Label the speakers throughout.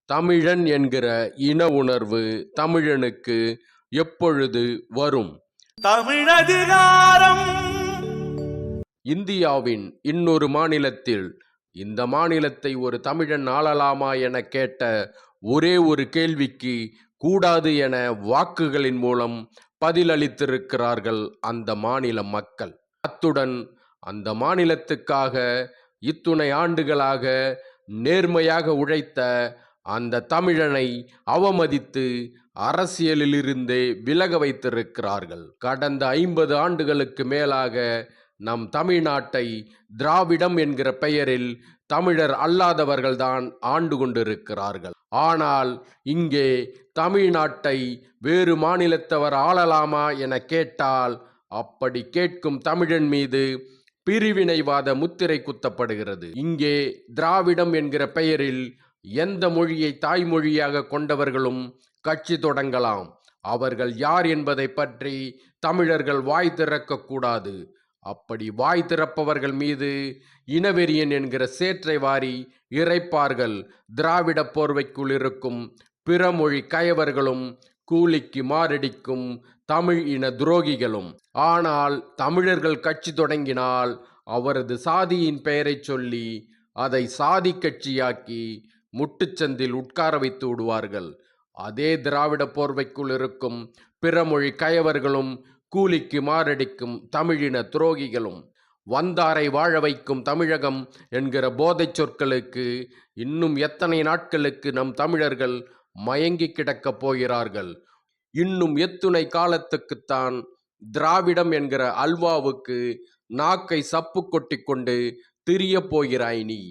Speaker 1: தமிழன் என்கிற இன உணர்வு தமிழனுக்கு எப்பொழுது வரும்?
Speaker 2: தமிழதிகாரம்.
Speaker 1: இந்தியாவின் இன்னொரு மாநிலத்தில் இந்த மாநிலத்தை ஒரு தமிழன் ஆளலாமா என கேட்ட ஒரே ஒரு கேள்விக்கு கூடாது என வாக்குகளின் மூலம் பதிலளித்திருக்கிறார்கள் அந்த மாநில மக்கள். அத்துடன் அந்த மாநிலத்துக்காக இத்துணை ஆண்டுகளாக நேர்மையாக உழைத்த அந்த தமிழனை அவமதித்து அரசியலிலிருந்தே விலக வைத்திருக்கிறார்கள். கடந்த 50 ஆண்டுகளுக்கு மேலாக நம் தமிழ்நாட்டை திராவிடம் என்கிற பெயரில் தமிழர் அல்லாதவர்கள்தான் ஆண்டு கொண்டிருக்கிறார்கள். ஆனால் இங்கே தமிழ்நாட்டை வேறு மாநிலத்தவர் ஆளலாமா என கேட்டால் அப்படி கேட்கும் தமிழன் மீது பிரிவினைவாத முத்திரை குத்தப்படுகிறது. இங்கே திராவிடம் என்கிற பெயரில் எந்த மொழியை தாய்மொழியாக கொண்டவர்களும் கட்சி தொடங்கலாம். அவர்கள் யார் என்பதை பற்றி தமிழர்கள் வாய் திறக்கக்கூடாது. அப்படி வாய் திறப்பவர்கள் மீது இனவெறியன் என்கிற சேற்றை வாரி இறைப்பார்கள் திராவிட போர்வைக்குள் இருக்கும் பிற மொழி கயவர்களும் கூலிக்கு மாரடிக்கும் தமிழ் இன துரோகிகளும். ஆனால் தமிழர்கள் கட்சி தொடங்கினால் அவரது சாதியின் பெயரை சொல்லி அதை சாதி கட்சியாக்கி முட்டுச்சந்தில் உட்கார வைத்து விடுவார்கள். அதே திராவிட போர்வைக்குள் இருக்கும் பிற மொழி கயவர்களும் கூலிக்கு மாரடிக்கும் தமிழின துரோகிகளும் வந்தாரை வாழ வைக்கும் தமிழகம் என்கிற போதைச் சொற்களுக்கு இன்னும் எத்தனை நாட்களுக்கு நம் தமிழர்கள் மயங்கி கிடக்கப் போகிறார்கள்? இன்னும் எத்துணை காலத்துக்குத்தான் திராவிடம் என்கிற அல்வாவுக்கு நாக்கை சப்பு கொட்டி கொண்டு திரிய போகிறாய் நீ?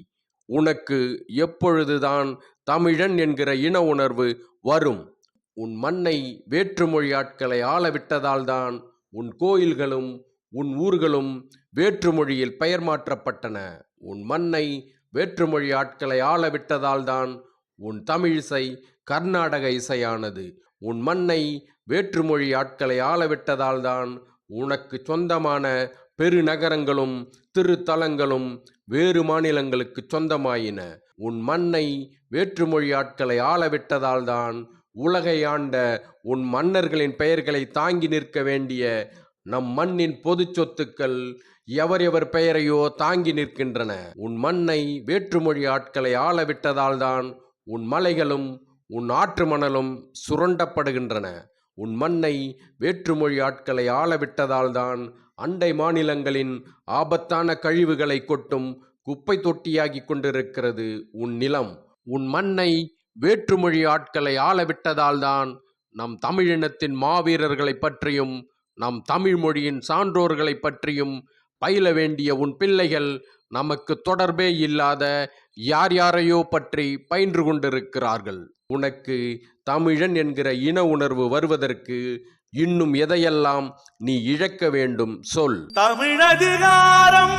Speaker 1: உனக்கு எப்பொழுதுதான் தமிழன் என்கிற இன உணர்வு வரும்? உன் மண்ணை வேற்றுமொழி ஆட்களை ஆளவிட்டதால்தான் உன் கோயில்களும் உன் ஊர்களும் வேற்றுமொழியில் பெயர் மாற்றப்பட்டன. உன் மண்ணை வேற்றுமொழி ஆட்களை ஆளவிட்டதால்தான் உன் தமிழிசை கர்நாடக இசையானது. உன் மண்ணை வேற்றுமொழி ஆட்களை ஆளவிட்டதால்தான் உனக்கு சொந்தமான பெருநகரங்களும் திருத்தலங்களும் வேறு மாநிலங்களுக்கு சொந்தமாயின. உன் மண்ணை வேற்றுமொழி ஆட்களை ஆளவிட்டதால்தான் உலகை ஆண்ட உன் மன்னர்களின் பெயர்களை தாங்கி நிற்க வேண்டிய நம் மண்ணின் பொது சொத்துக்கள் எவர் பெயரையோ தாங்கி நிற்கின்றன. உன் மண்ணை வேற்றுமொழி ஆட்களை ஆளவிட்டதால்தான் உன் மலைகளும் உன் ஆற்று மணலும் சுரண்டப்படுகின்றன. உன் மண்ணை வேற்றுமொழி ஆட்களை ஆளவிட்டதால்தான் அண்டை மாநிலங்களின் ஆபத்தான கழிவுகளை கொட்டும் குப்பை தொட்டியாகி கொண்டிருக்கிறது உன் நிலம். உன் மண்ணை வேற்றுமொழி ஆட்களை ஆளவிட்டதால்தான் நம் தமிழினத்தின் மாவீரர்களை பற்றியும் நம் தமிழ் மொழியின் சான்றோர்களை பற்றியும் பயில வேண்டிய உன் பிள்ளைகள் நமக்கு தொடர்பே இல்லாத யாரையோ பற்றி பயின்று கொண்டிருக்கிறார்கள். உனக்கு தமிழன் என்கிற இன உணர்வு வருவதற்கு இன்னும் எதையெல்லாம் நீ இழக்க வேண்டும் சொல்.
Speaker 2: தமிழதிகாரம்.